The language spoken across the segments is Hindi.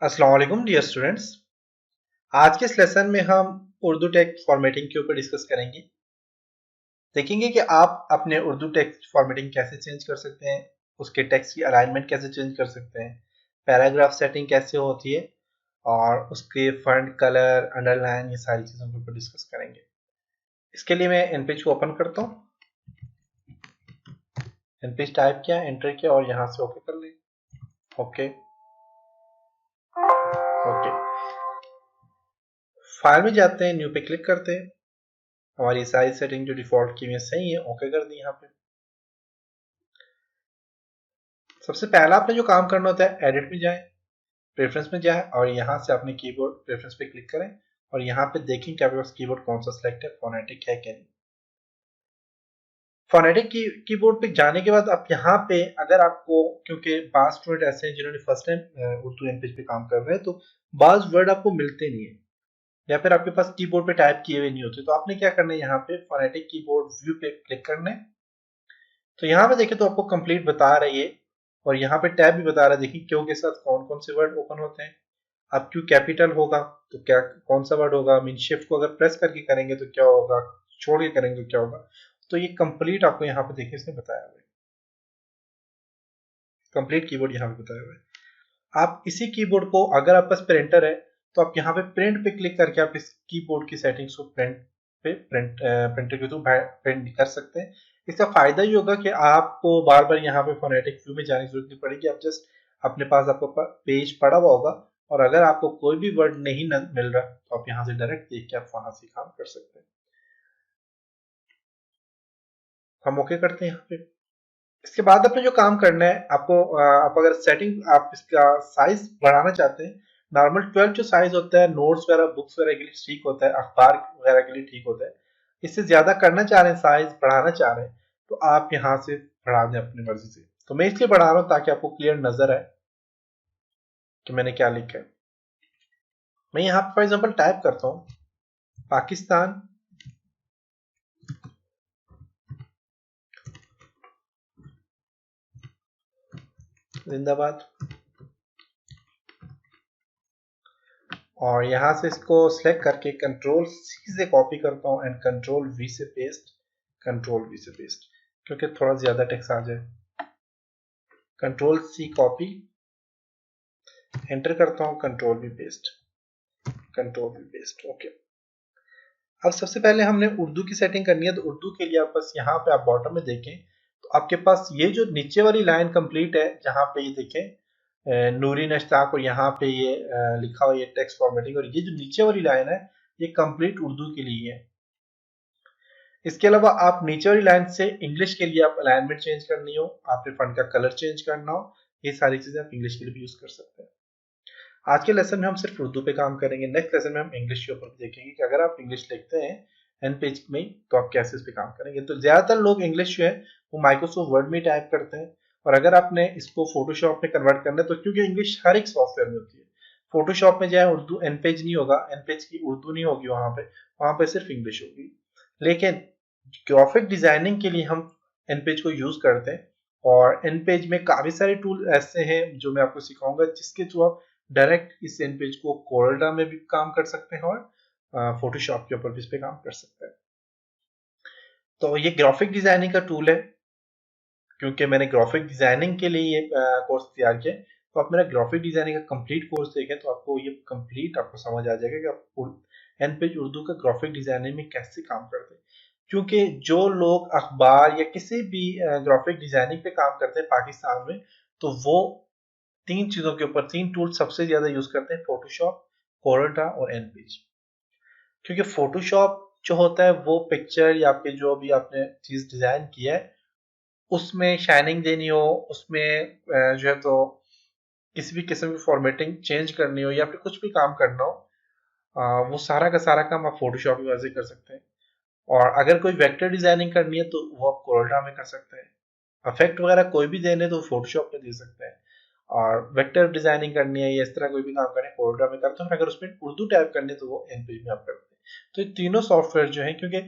अस्सलाम वालेकुम डियर स्टूडेंट्स। आज के इस लेसन में हम उर्दू टेक्स्ट फॉर्मेटिंग के ऊपर डिस्कस करेंगे। देखेंगे कि आप अपने उर्दू टेक्स्ट फॉर्मेटिंग कैसे चेंज कर सकते हैं, उसके टेक्स्ट की अलाइनमेंट कैसे चेंज कर सकते हैं, पैराग्राफ सेटिंग कैसे होती है और उसके फॉन्ट कलर अंडरलाइन ये सारी चीज़ों के ऊपर डिस्कस करेंगे। इसके लिए मैं इनपेज को ओपन करता हूँ। इनपेज टाइप किया, एंटर किया और यहाँ से ओके कर लें। ओके ओके, फाइल में जाते हैं, न्यू पे क्लिक करते हैं। हमारी साइज सेटिंग जो डिफॉल्ट की हुई है सही है, ओके कर दी। यहाँ पे सबसे पहला आपने जो काम करना होता है, एडिट में जाएं, प्रेफरेंस में जाएं और यहाँ से अपने कीबोर्ड प्रेफरेंस पे क्लिक करें और यहाँ पे देखें कि आपके पास कीबोर्ड कौन सा सिलेक्ट है, फोनेटिक है क्या नहीं। फोनेटिक कीबोर्ड पे जाने के बाद आप यहाँ पे, अगर आपको, क्योंकि बाज स्टूडेंट ऐसे हैं जिन्होंने फर्स्ट टाइम उर्दू एमपेज पे काम कर रहे हैं, तो बाज वर्ड आपको मिलते नहीं है या फिर आपके पास कीबोर्ड पे टाइप किए हुए नहीं होते, तो आपने क्या करना है, यहाँ पे फोनेटिक कीबोर्ड व्यू पे क्लिक करना है। तो यहाँ पे देखें तो आपको कंप्लीट बता रही है और यहाँ पे टैब भी बता रहा है। देखिए क्यों के साथ कौन कौन से वर्ड ओपन होते हैं। अब क्यों कैपिटल होगा तो क्या कौन सा वर्ड होगा, मीन शिफ्ट को अगर प्रेस करके करेंगे तो क्या होगा, छोड़ के करेंगे तो क्या होगा। तो ये कंप्लीट आपको यहाँ पे देखिए इसने बताया हुआ है, कंप्लीट कीबोर्ड यहाँ पे बताया हुआ है। आप इसी कीबोर्ड को, अगर आपके पास प्रिंटर है तो आप यहाँ पे प्रिंट पे क्लिक करके आप इस कीबोर्ड की सेटिंग्स को प्रिंटर के थ्रू प्रिंट कर सकते हैं। इसका फायदा ये होगा कि आपको बार बार यहाँ पे फोनेटिक व्यू में जाने की जरूरत नहीं पड़ेगी। आप जस्ट अपने पास आपको पेज पड़ा हुआ होगा और अगर आपको कोई भी वर्ड नहीं मिल रहा तो आप यहाँ से डायरेक्ट देख के आप वहां से काम कर सकते हैं। हम ओके करते हैं यहाँ पे। इसके बाद आपने जो काम करना है, आपको आप अगर सेटिंग, आप इसका साइज बढ़ाना चाहते हैं, नॉर्मल 12 जो साइज होता है नोट्स वगैरह बुक्स वगैरह के लिए ठीक होता है, अखबार वगैरह के लिए ठीक होता है। इससे ज्यादा करना चाह रहे हैं, साइज बढ़ाना चाह रहे हैं, तो आप यहाँ से बढ़ा दें अपनी मर्जी से। तो मैं इसलिए बढ़ा रहा हूँ ताकि आपको क्लियर नजर आए कि मैंने क्या लिखा है। मैं यहाँ पर फॉर एग्जाम्पल टाइप करता हूँ पाकिस्तान जिंदाबाद और यहाँ से इसको सिलेक्ट करके कंट्रोल सी से कॉपी करता हूँ एंड कंट्रोल वी से पेस्ट, कंट्रोल वी से पेस्ट, क्योंकि थोड़ा ज्यादा टेक्स्ट आ जाए। कंट्रोल सी कॉपी, एंटर करता हूँ, control we paste, control we paste. Okay, अब सबसे पहले हमने उर्दू की सेटिंग करनी है। तो उर्दू के लिए आप बस यहाँ पे आप बॉटम में देखें तो आपके पास ये जो नीचे वाली लाइन कंप्लीट है, जहाँ पे ये देखें नूरी नश्ताक और यहाँ पे ये लिखा हुआ ये टेक्स्ट फॉर्मेटिंग, और ये जो नीचे वाली लाइन है ये कंप्लीट उर्दू के लिए है। इसके अलावा आप नीचे वाली लाइन से इंग्लिश के लिए आप अलाइनमेंट चेंज करनी हो, आपने फंड का कलर चेंज करना हो, ये सारी चीजें आप इंग्लिश के लिए भी यूज कर सकते हैं। आज के लेसन में हम सिर्फ उर्दू पे काम करेंगे, नेक्स्ट लेसन में हम इंग्लिश के ऊपर देखेंगे कि अगर आप इंग्लिश लिखते हैं एन पेज में तो आप कैसे इस पे काम करेंगे। तो ज्यादातर लोग इंग्लिश जो है वो माइक्रोसॉफ्ट वर्ड में टाइप करते हैं, और अगर आपने इसको फोटोशॉप में कन्वर्ट करना है तो, क्योंकि इंग्लिश हर एक सॉफ्टवेयर में होती है, फोटोशॉप में जाए उर्दू एन पेज नहीं होगा, एन पेज की उर्दू नहीं होगी, वहां पे सिर्फ इंग्लिश होगी। लेकिन ग्राफिक डिजाइनिंग के लिए हम एन पेज को यूज करते हैं, और एन पेज में काफी सारे टूल ऐसे हैं जो मैं आपको सिखाऊंगा, जिसके थ्रू आप डायरेक्ट इस एन पेज को कोरल्ड्रा में भी काम कर सकते हैं और फोटोशॉप के ऊपर भी इस पे काम कर सकते हैं। तो ये ग्राफिक डिजाइनिंग का टूल है, क्योंकि मैंने ग्राफिक डिजाइनिंग के लिए ये कोर्स तैयार किया। तो आप मेरा ग्राफिक डिजाइनिंग का कंप्लीट कोर्स देखें तो आपको ये कंप्लीट आपको समझ आ जाएगा कि आप एन पेज उर्दू का ग्राफिक डिजाइनिंग में कैसे काम करते हैं। क्योंकि जो लोग अखबार या किसी भी ग्राफिक डिजाइनिंग पे काम करते हैं पाकिस्तान में, तो वो तीन चीजों के ऊपर, तीन टूल सबसे ज्यादा यूज करते हैं, फोटोशॉप, कोरल्ड्रा और एन पेज। क्योंकि फोटोशॉप जो होता है वो पिक्चर या आपके जो भी आपने चीज डिजाइन किया है उसमें शाइनिंग देनी हो, उसमें जो है तो किसी भी किस्म की फॉर्मेटिंग चेंज करनी हो या फिर कुछ भी काम करना हो, वो सारा का सारा काम आप फोटोशॉप की वजह से कर सकते हैं। और अगर कोई वेक्टर डिजाइनिंग करनी है तो वो आप कोरल्ड्रा में कर सकते हैं। इफेक्ट वगैरह कोई भी देने तो फोटोशॉप में दे सकते हैं। और वेक्टर डिजाइनिंग करनी है या इस तरह कोई भी काम करना है कोरल्ड्रा में करते हैं, अगर उसमें उर्दू टाइप करनी है तो वो एनपेज में आप करते हैं। तो ये तीनों सॉफ्टवेयर जो है, क्योंकि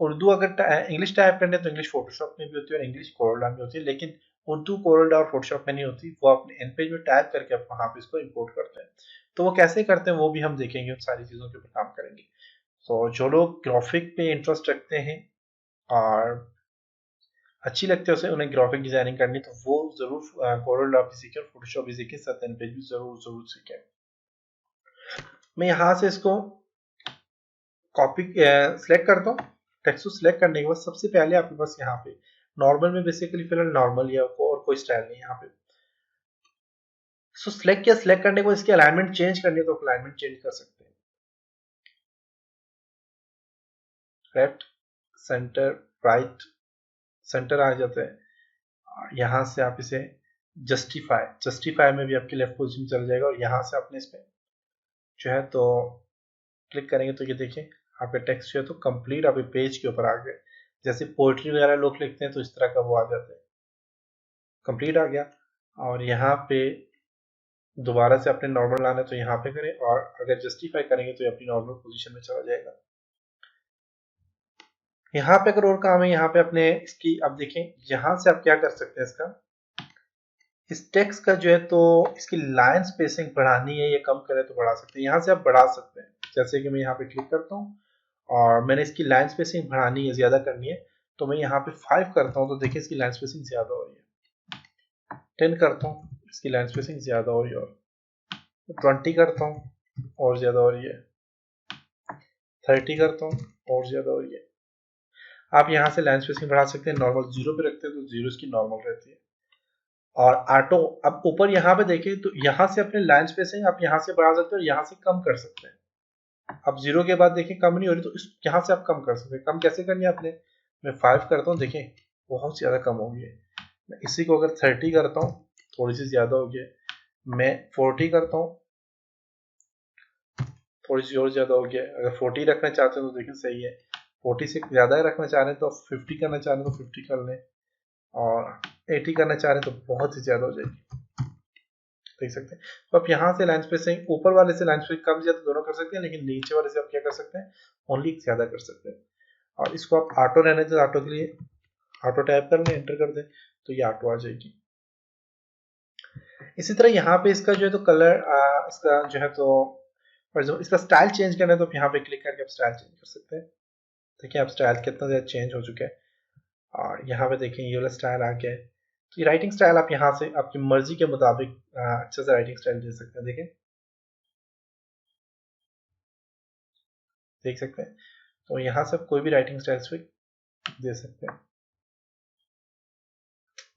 उर्दू अगर इंग्लिश टाइप करने तो इंग्लिश फोटोशॉप में भी होती है और इंग्लिश कोरल्ड्रा में होती है, लेकिन उर्दू कोरल और फोटोशॉप में नहीं होती, वो अपने एन पेज में टाइप करके आप वहां पे इसको इंपोर्ट करते हैं। तो वो कैसे करते हैं वो भी हम देखेंगे, उन सारी चीज़ों के ऊपर काम करेंगे। तो जो लोग ग्राफिक पे इंटरेस्ट रखते हैं और अच्छी लगती है उसे, उन्हें ग्राफिक डिजाइनिंग करनी, तो वो जरूर कोरल भी सीखें, फोटोशॉप भी सीखें, साथ एन पेज भी जरूर जरूर सीखें। मैं यहाँ से इसको कॉपी सिलेक्ट करता हूँ। टेक्स्ट को सिलेक्ट करने के बाद सबसे पहले आपके पास यहाँ पे नॉर्मल में बेसिकली फिलहाल नॉर्मल या और कोई स्टाइल नहीं है यहाँ पे। सो सिलेक्ट किया, सिलेक्ट करने के बाद इसकी अलाइनमेंट चेंज करनी है तो अलाइनमेंट चेंज कर सकते हैं, लेफ्ट सेंटर राइट सेंटर आ जाता है। यहाँ से आप इसे जस्टिफाई, जस्टिफाई में भी आपकी लेफ्ट पोजीशन चल जाएगा, और यहाँ से आपने इस पे जो है तो क्लिक करेंगे तो ये देखिए आपका टेक्स्ट जो है तो कंप्लीट आपके पेज के ऊपर आ गया। जैसे पोइट्री वगैरह लोग लिखते हैं तो इस तरह का वो आ जाता है, कंप्लीट आ गया। और यहाँ पे दोबारा से अपने नॉर्मल लाना है तो यहाँ पे करें, और अगर जस्टिफाई करेंगे तो ये अपनी नॉर्मल पोजीशन में चला जाएगा। यहाँ पे अगर और काम है, यहाँ पे अपने इसकी अब देखें, यहाँ से आप क्या कर सकते हैं, इसका इस टेक्स्ट का जो है तो इसकी लाइन स्पेसिंग बढ़ानी है या कम करें तो बढ़ा सकते हैं। यहाँ से आप बढ़ा सकते हैं, जैसे कि मैं यहाँ पे क्लिक करता हूँ और मैंने इसकी लाइन स्पेसिंग बढ़ानी है, ज्यादा करनी है, तो मैं यहाँ पे 5 करता हूँ तो देखिए इसकी लाइन स्पेसिंग ज्यादा हो रही है। 10 करता हूँ, इसकी लाइन स्पेसिंग ज्यादा हो रही है, और 20 करता हूँ और ज्यादा हो रही है, 30 करता हूँ और ज्यादा हो रही है। आप यहाँ से लाइन स्पेसिंग बढ़ा सकते हैं, नॉर्मल 0 पे रखते हैं तो 0 इसकी नॉर्मल रहती है। और ऑटो, अब ऊपर यहाँ पे देखें तो यहाँ से अपने लाइन स्पेसिंग आप यहाँ से बढ़ा सकते हो, यहाँ से कम कर सकते हैं। अब 0 के बाद देखिए कम नहीं हो रही तो इस यहाँ से आप कम कर सकते हैं। कम कैसे करनी है आपने, मैं 5 करता हूँ, देखें बहुत ज्यादा कम हो गई है। मैं इसी को अगर 30 करता हूँ, थोड़ी सी ज्यादा हो गई, मैं 40 करता हूँ, थोड़ी सी और ज्यादा हो गया। अगर 40 रखना चाहते हैं तो देखिए सही है, 40 से ज्यादा रखना चाह रहे हैं तो 50 करना चाह रहे हैं तो 50 कर लें, और 80 करना चाह रहे हैं तो बहुत ही ज्यादा हो जाएगी, देख सकते हैं। तो आप यहाँ से लाइन स्पेसिंग ऊपर वाले से लाइन स्पेसिंग कम ज्यादा दोनों कर सकते हैं, लेकिन नीचे वाले से आप क्या कर सकते हैं, ओनली ज्यादा कर सकते हैं। और इसको आप ऑटो रहने दें, ऑटो के लिए ऑटो टाइप कर लें, एंटर कर दें तो ये ऑटो आ जाएगी। इसी तरह यहाँ पे इसका जो है तो कलर इसका जो है तो इसका स्टाइल चेंज करना है तो आप यहाँ पे क्लिक करके आप स्टाइल चेंज कर सकते हैं। देखिए आप स्टाइल कितना ज्यादा चेंज हो चुका है, और यहाँ पे देखें ये वाला स्टाइल आ गया है। तो ये राइटिंग स्टाइल आप यहाँ से आपकी मर्जी के मुताबिक अच्छे से राइटिंग स्टाइल दे सकते हैं। देख सकते हैं, तो यहाँ से कोई भी राइटिंग स्टाइल दे सकते हैं,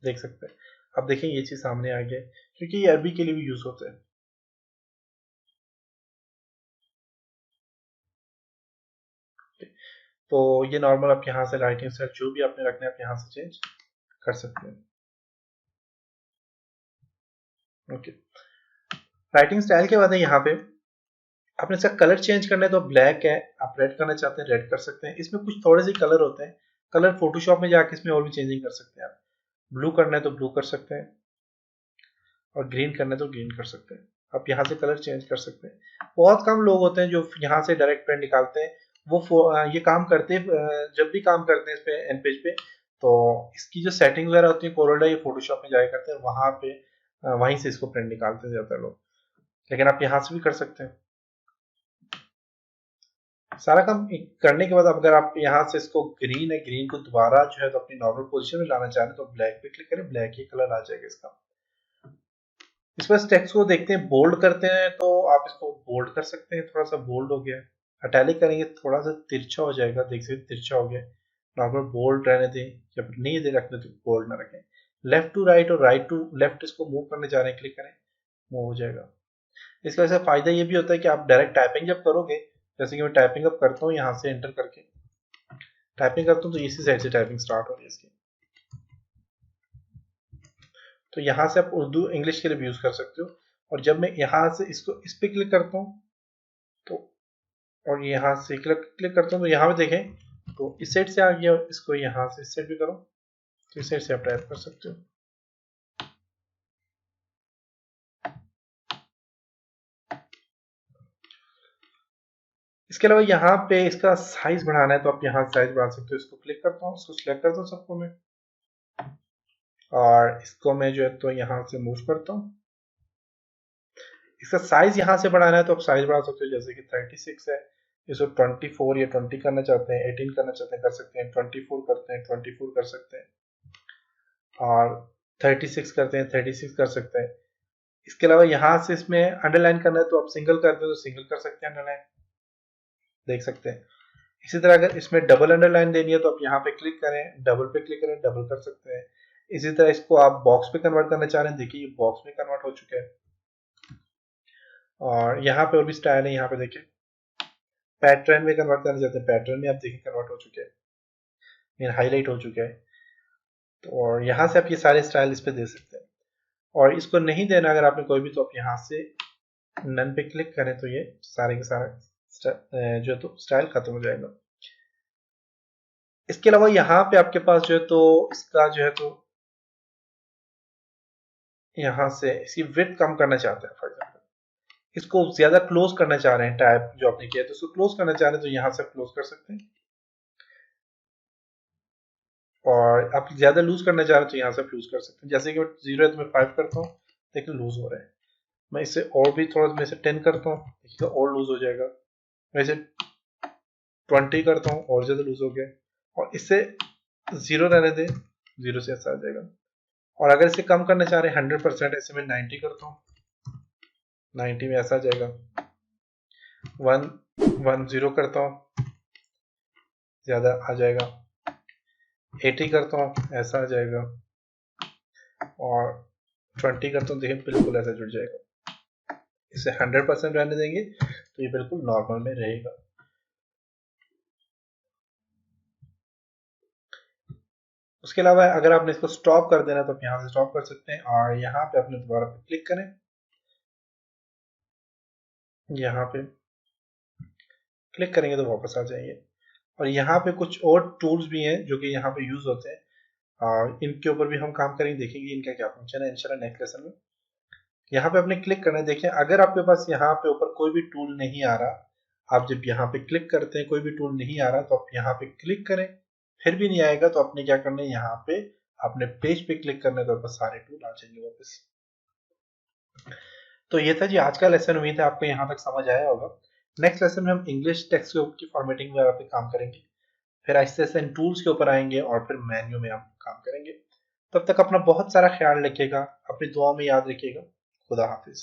देख सकते हैं। अब देखिए ये चीज सामने आ गया, क्योंकि ये अरबी के लिए भी यूज होता है। तो ये नॉर्मल आप यहाँ से राइटिंग स्टाइल जो भी आपने रखना है आप यहाँ से चेंज कर सकते हैं। ओके, राइटिंग स्टाइल के बाद है यहाँ पे आपने इसका कलर चेंज करना है तो ब्लैक है, आप रेड करना चाहते हैं रेड कर सकते हैं। इसमें कुछ थोड़े से कलर होते हैं, कलर फोटोशॉप में जाके इसमें और भी चेंजिंग कर सकते हैं आप। ब्लू करना है तो ब्लू कर सकते हैं, और ग्रीन करना है तो ग्रीन कर सकते हैं। आप यहाँ से कलर चेंज कर सकते हैं। बहुत कम लोग होते हैं जो यहाँ से डायरेक्ट प्रिंट निकालते हैं, वो ये काम करते हैं जब भी काम करते हैं इस पे एन पेज पे, तो इसकी जो सेटिंग वगैरह होती है कोरोडा ये फोटोशॉप में जाया करते हैं, वहां पे वहीं से इसको प्रिंट निकालते हैं ज्यादातर लोग, लेकिन आप यहाँ से भी कर सकते हैं। सारा काम करने के बाद अगर आप यहाँ से इसको ग्रीन है, ग्रीन को दोबारा जो है तो अपनी नॉर्मल पोजीशन में लाना चाह रहे हैं तो ब्लैक पे क्लिक करें, ब्लैक ही कलर आ जाएगा इसका। इस पर टेक्स्ट को देखते हैं, बोल्ड करते हैं तो आप इसको बोल्ड कर सकते हैं, थोड़ा सा बोल्ड हो गया। इटैलिक करेंगे थोड़ा सा तिरछा हो जाएगा, देख सकते तिरछा हो गया। नॉर्मल बोल्ड रहने दें, जब नहीं दे रखने तो बोल्ड ना रखें। लेफ्ट टू राइट और राइट टू लेफ्ट इसको मूव करने जा रहे हैं, क्लिक करें, मूव हो जाएगा। इसका वैसे फायदा ये भी होता है कि आप डायरेक्ट टाइपिंग जब करोगे, जैसे कि मैं टाइपिंग अब करता हूँ यहाँ से एंटर करके टाइपिंग करता हूँ तो इसी साइड से टाइपिंग स्टार्ट हो रही है इसकी। तो यहाँ से आप उर्दू इंग्लिश के लिए भी यूज कर सकते हो। और जब मैं यहाँ से इसको इस पे क्लिक करता हूँ तो, और यहाँ से क्लिक करता हूँ तो यहाँ पे देखें तो इस साइड से आ गया, और इसको यहाँ से इस साइड भी करो तो इस साइड से आप टाइप कर सकते हो। इसके अलावा यहाँ पे इसका साइज बढ़ाना है तो आप यहाँ साइज बढ़ा सकते हो। इसको क्लिक करता हूँ, इसको सिलेक्ट करता हूँ सबको मैं, और इसको मैं जो है तो यहाँ से मूव करता हूँ। इसका साइज यहाँ से बढ़ाना है तो आप साइज बढ़ा सकते हो, जैसे कि 36 है, इसको 24 या 20 करना चाहते हैं, 18 करना चाहते हैं कर सकते हैं, 24 करते हैं 24 कर सकते हैं, और 36 करते हैं 36 कर सकते हैं। इसके अलावा यहाँ से इसमें अंडरलाइन करना है तो आप सिंगल करते हो तो सिंगल कर सकते हैं, अंडरलाइन देख सकते हैं। इसी तरह अगर इसमें डबल अंडरलाइन देनी है तो आप यहाँ पे क्लिक करें, डबल पे क्लिक करें, डबल कर सकते हैं। इसी तरह इसको आप बॉक्स पे कन्वर्ट करना चाह रहे हैं, देखिए ये बॉक्स में कन्वर्ट हो चुका है। और यहाँ पे और भी स्टाइल है, यहाँ पे देखिए पैटर्न में कन्वर्ट करना चाहते हैं, पैटर्न में आप देखिए कन्वर्ट हो चुके हैं, हाईलाइट हो चुका है। तो और यहाँ से आप ये सारे स्टाइल इस पे दे सकते हैं। और इसको नहीं देना अगर आपने कोई भी, तो आप यहाँ से नन पे क्लिक करें तो ये सारे के सारा जो तो स्टाइल खत्म हो जाएगा। इसके अलावा यहाँ पे आपके पास जो है तो इसका जो है तो यहाँ से इसकी विड्थ कम करना चाहते हैं, फॉर एग्जाम्पल इसको ज्यादा क्लोज करना चाह रहे हैं, टाइप जो आपने किया तो इसको क्लोज करना चाह रहे हैं तो यहाँ से क्लोज कर सकते हैं। और आप ज्यादा लूज करना चाह रहे हैं तो यहाँ से लूज कर सकते हैं, जैसे कि 0 है तो मैं 5 करता हूँ, देखिए लूज हो रहा है। मैं इसे और भी थोड़ा मैं इसे 10 करता हूँ, देखिए और लूज हो जाएगा। मैं इसे 20 करता हूँ और ज्यादा लूज हो गया। और इससे 0 रहने दे, 0 से ऐसा आ जाएगा। और अगर इसे कम करना चाह रहे हैं 100%, ऐसे मैं 90 करता हूँ, 90 में ऐसा आ जाएगा। 110 करता हूँ, ज्यादा आ जाएगा। 80 करता हूँ, ऐसा आ जाएगा। और 20 करता हूँ, देखिए बिल्कुल ऐसा जुड़ जाएगा। इसे 100% रहने देंगे तो ये बिल्कुल नॉर्मल में रहेगा। उसके अलावा अगर आपने इसको स्टॉप कर देना तो आप यहाँ से स्टॉप कर सकते हैं, और यहाँ पे अपने दोबारा पे क्लिक करें, यहाँ पे क्लिक करेंगे तो वापस आ जाएंगे। और यहाँ पे कुछ और टूल्स भी हैं जो कि यहाँ पे यूज होते हैं, और इनके ऊपर भी हम काम करेंगे, देखेंगे इनका क्या फंक्शन है इंशाल्लाह नेक्स्ट लेसन में। यहाँ पे आपने क्लिक करना है। देखिए अगर आपके पास यहाँ पे ऊपर कोई भी टूल नहीं आ रहा, आप जब यहाँ पे क्लिक करते हैं कोई भी टूल नहीं आ रहा तो आप यहाँ पे क्लिक करें, फिर भी नहीं आएगा तो आपने क्या करना है, यहाँ पे अपने पेज पे क्लिक करना है तो आपको सारे टूल आ जाएंगे वापस। तो ये था जी आज का लेसन, उम्मीद है आपको यहाँ तक समझ आया होगा। नेक्स्ट लेसन में हम इंग्लिश टेक्स्ट की फॉर्मेटिंग वगैरह पे काम करेंगे, फिर आहिस्ते आहिस्ते इन टूल्स के ऊपर आएंगे और फिर मेन्यू में हम काम करेंगे। तब तक अपना बहुत सारा ख्याल रखिएगा, अपनी दुआ में याद रखिएगा। खुदा हाफिज।